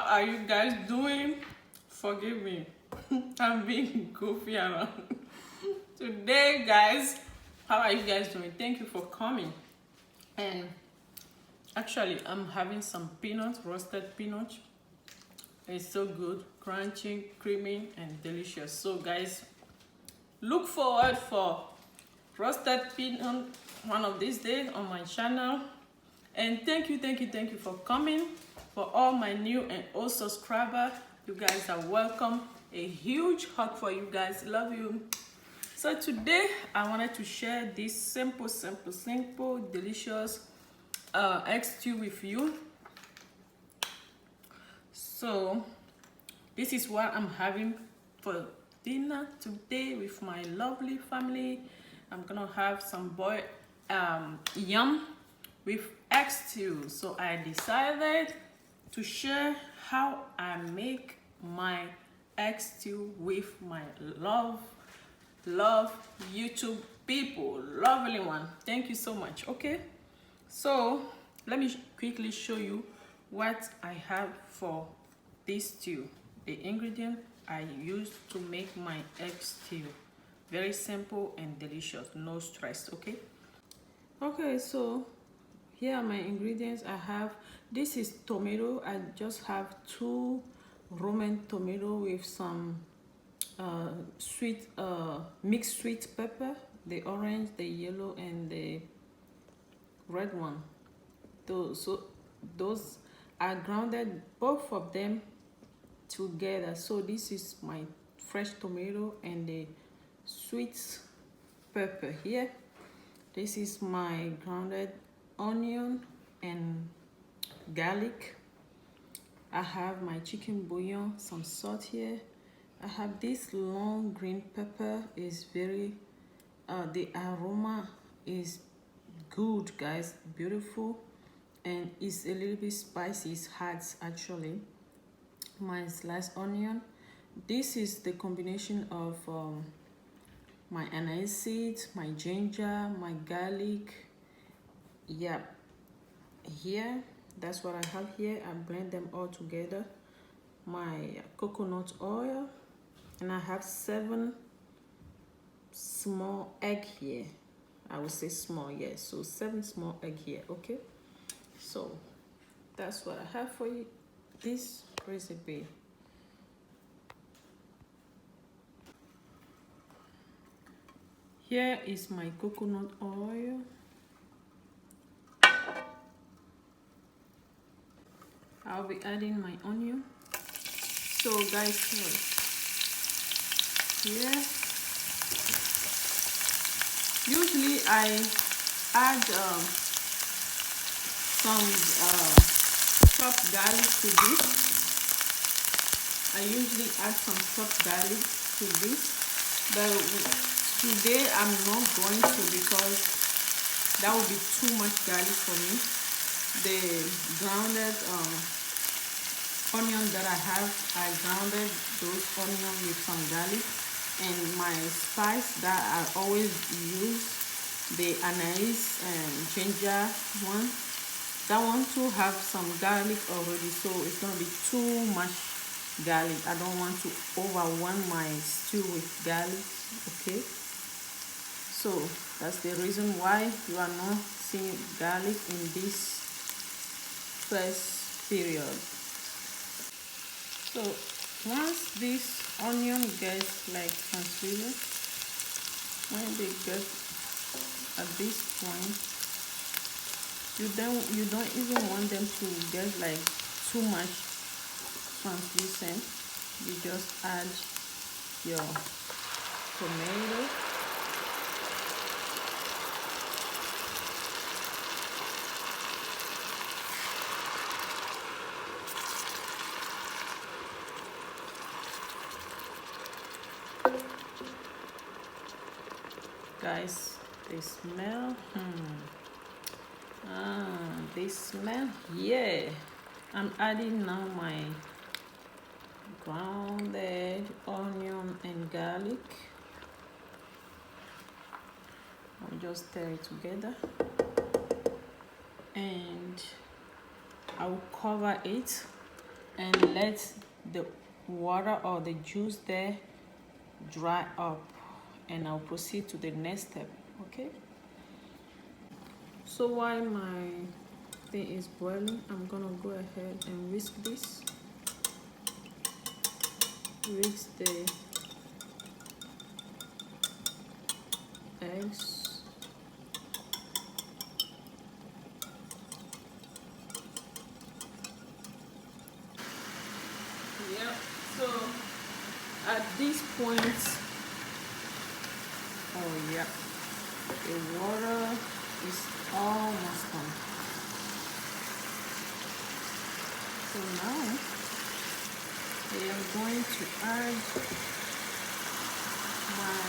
are you guys doing? Forgive me. I'm being goofy around. Today, guys, how are you guys doing? Thank you for coming. And actually, I'm having some peanuts, roasted peanuts. It's so good, crunchy, creamy, and delicious. So, guys, look forward for roasted peanut one of these days on my channel. And thank you for coming. For all my new and old subscribers, you guys are welcome. A huge hug for you guys. Love you. So today I wanted to share this simple, delicious egg stew with you. So this is what I'm having for dinner today with my lovely family. I'm gonna have some boiled yam with egg stew. So I decided to share how I make my egg stew with my love YouTube people. Lovely one. Thank you so much. Okay, so let me quickly show you what I have for this stew. The ingredient I use to make my egg stew. Very simple and delicious, no stress. Okay, so here are my ingredients. I have, this is tomato. I just have 2 Roman tomato with some mixed sweet pepper, the orange, the yellow, and the red one. Those are grounded, both of them together. So this is my fresh tomato and the sweet pepper here. This is my grounded onion and garlic. I have my chicken bouillon, some salt here. I have this long green pepper. Is very the aroma is good, guys, beautiful, and it's a little bit spicy. It's hot actually. My sliced onion. This is the combination of my anise seeds, my ginger, my garlic. Yeah, here, that's what I have here. I blend them all together. My coconut oil, and I have 7 small egg here. I would say small, yes. So 7 small egg here. Okay, so that's what I have for you, this recipe. Here is my coconut oil. I'll be adding my onion. So guys, here, usually I add some chopped garlic to this. I usually add some chopped garlic to this, but today I'm not going to, because that would be too much garlic for me. The grounded onion that I have, I grounded those onion with some garlic, and my spice that I always use, the anise and ginger one, that one too have some garlic already, so it's gonna be too much garlic. I don't want to overwhelm my stew with garlic. Okay, so that's the reason why you are not seeing garlic in this first period. So once this onion gets like translucent, when they get at this point, you don't even want them to get like too much translucent. You just add your tomato. Guys, they smell. They smell. Yeah, I'm adding now my grounded onion and garlic. I'll just stir it together, and I'll cover it and let the water or the juice there dry up, and I'll proceed to the next step. Okay, so while my thing is boiling, I'm gonna go ahead and whisk this. Whisk the eggs. Yep, so at this point, oh yeah, the water is almost done. So now I am going to add my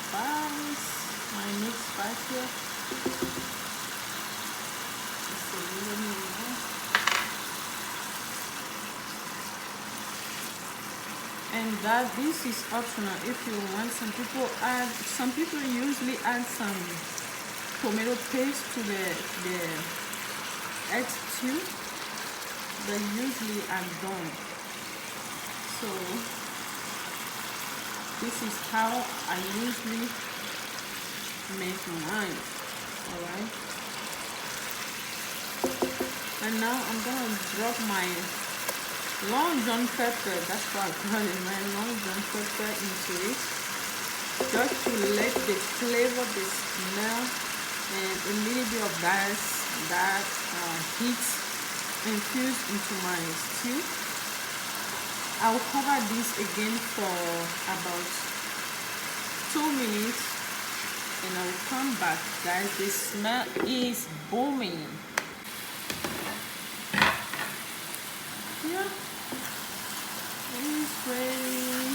spice, my mixed spice here. Just a little more. And that this is optional if you want. Some people usually add some tomato paste to the egg stew, but usually I don't. So this is how I usually make mine. Alright. And now I'm gonna drop my Long John pepper, that's what I call it, my Long John pepper into it, just to let the flavor, the smell, and a little bit of that heat infuse into my stew. I'll cover this again for about 2 minutes, and I'll come back, guys. The smell is booming. Yeah, it is ready.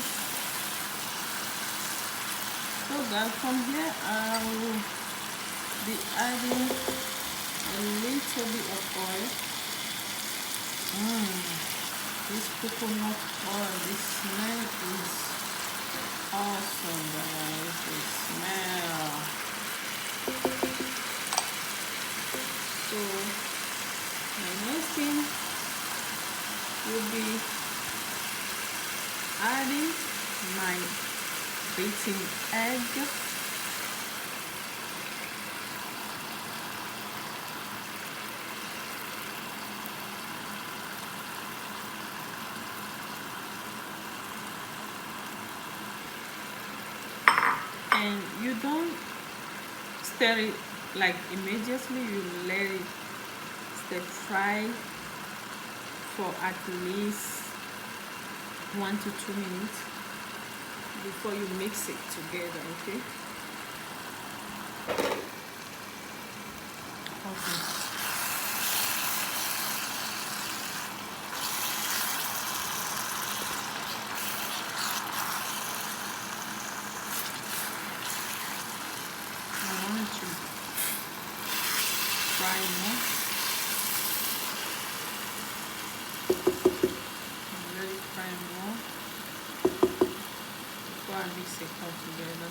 So guys, from here I will be adding a little bit of oil. This coconut oil, the smell is awesome, guys. The smell. So my next thing will be adding my beaten egg. And you don't stir it like immediately, you let it stir fry for at least 1 to 2 minutes before you mix it together. Okay. I want to fry more. Let it fry more before I mix it all together.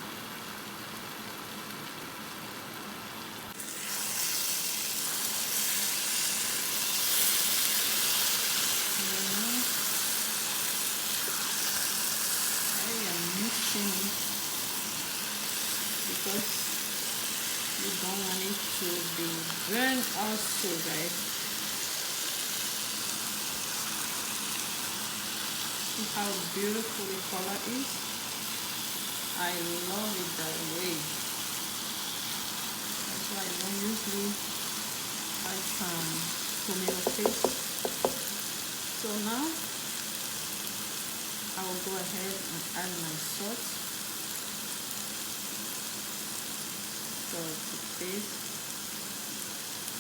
Because you don't want it to be burned also, guys. See how beautiful the color is. I love it that way. That's why I don't usually add some tomato paste. So now I will go ahead and add my salt. Paste,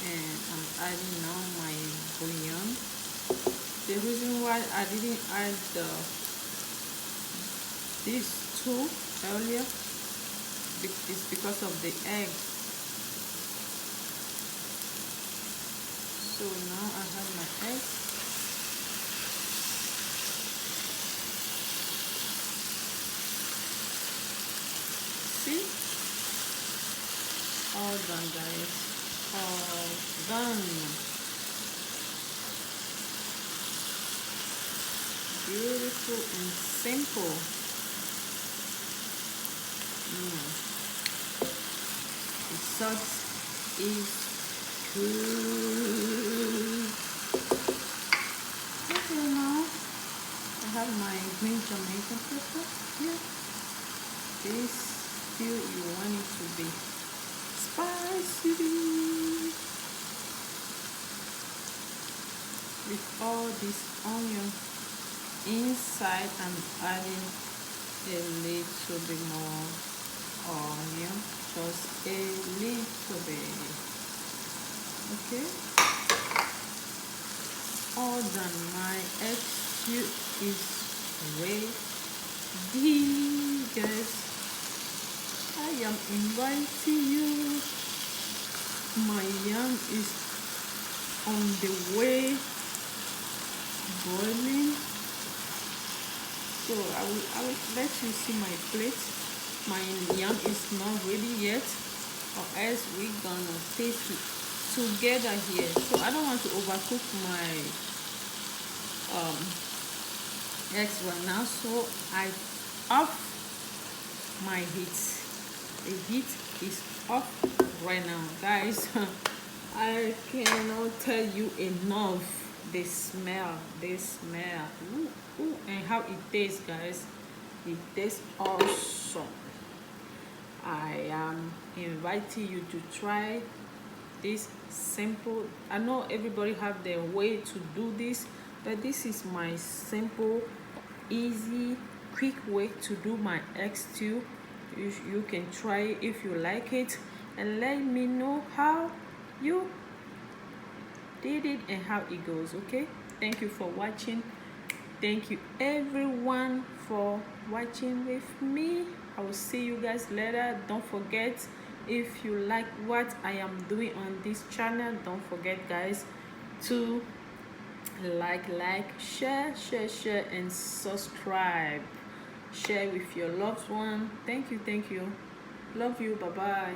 and I'm adding now my bouillon. The reason why I didn't add these two earlier is because of the egg. So now I have my egg. See? All done, guys. All done. beautiful and simple. The sauce is good. Okay, now I have my green Jamaican pepper here. This stew, you want it to be spicy. With all this onion inside, I'm adding a little bit more onion, just a little bit. Okay, all done. My egg stew is ready, guys. I am inviting you. My yam is on the way boiling, so I will let you see my plate. My yam is not ready yet, or else we're gonna taste it together here. So I don't want to overcook my eggs right now, so I off my heat. The heat is off right now, guys. I cannot tell you enough. The smell, ooh, ooh, and how it tastes, guys. It tastes awesome. I am inviting you to try this simple. I know everybody have their way to do this, but this is my simple, easy, quick way to do my egg stew. You can try it if you like it, and let me know how you did it and how it goes. Okay, thank you for watching. Thank you everyone for watching with me. I will see you guys later. Don't forget, if you like what I am doing on this channel, don't forget, guys, to like, share, and subscribe. Share with your loved one. Thank you. Love you. Bye bye.